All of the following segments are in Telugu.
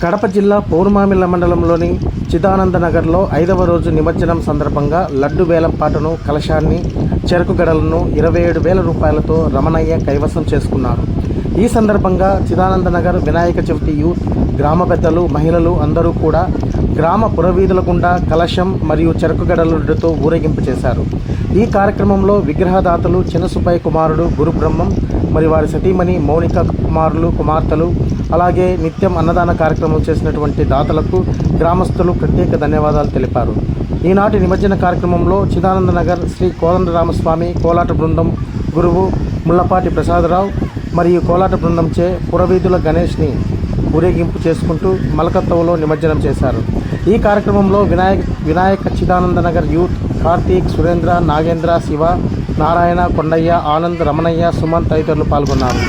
కడప జిల్లా పౌర్మామిల్ల మండలంలోని చిదానంద నగర్లో 5వ రోజు నిమజ్జనం సందర్భంగా లడ్డు వేలం పాటను, కలశాన్ని, చెరకు గడలను 27,000 రూపాయలతో రమణయ్య కైవసం చేసుకున్నారు. ఈ సందర్భంగా చిదానంద నగర్ వినాయక చవితి యూత్, గ్రామ పెద్దలు, మహిళలు అందరూ కూడా గ్రామ పురవీధుల గుండా కలశం మరియు చెరకు గడలతో ఊరేగింపు చేశారు. ఈ కార్యక్రమంలో విగ్రహదాతలు చిన్నసుపై కుమారుడు గురుబ్రహ్మం మరియు వారి సతీమణి మౌనిక కుమార్తెలు, అలాగే నిత్యం అన్నదాన కార్యక్రమం చేసినటువంటి దాతలకు గ్రామస్తులు ప్రత్యేక ధన్యవాదాలు తెలిపారు. ఈనాటి నిమజ్జన కార్యక్రమంలో చిదానంద నగర్ శ్రీ కోదండరామస్వామి కోలాట బృందం గురువు ముళ్లపాటి ప్రసాదరావు మరియు కోలాట బృందంచే పురవీధుల గణేష్ని ఊరేగింపు చేసుకుంటూ మలకత్తవలో నిమజ్జనం చేశారు. ఈ కార్యక్రమంలో వినాయక చిదానంద నగర్ యూత్ కార్తీక్, సురేంద్ర, నాగేంద్ర, శివ, నారాయణ, కొండయ్య, ఆనంద్, రమణయ్య, సుమన్ తదితరులు పాల్గొన్నారు.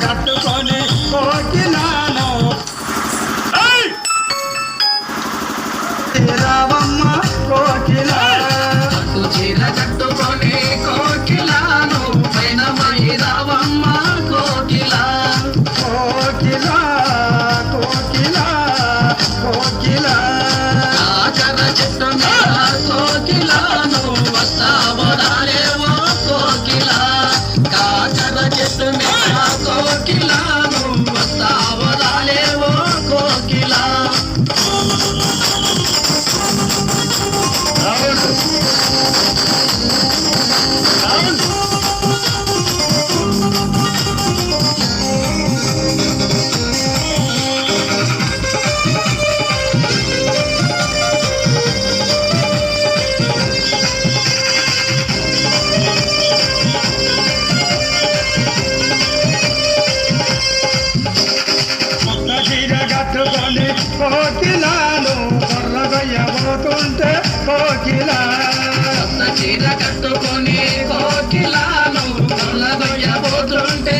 కట్టుకొని కోకిలాను రావమ్మ కోకిలా చీర కట్టుకొని కోకిలాను పైన రావమ్మ కోకిలా కోకిలా కోకిలా కోకిలా కాకర చెట్టు మీద కోకిలాను వస్తావో రాలేవో కోకిలా కాకర చెట్టు మీద కోకిలాను వస్తావో రాలేవో కోకిలా కట్టుకొని కోకిలాను కొర్రగొయ్యబోతుంటే కోకిలా చీర కట్టుకొని కోకిలాను కొర్రగొయ్యబోతుంటే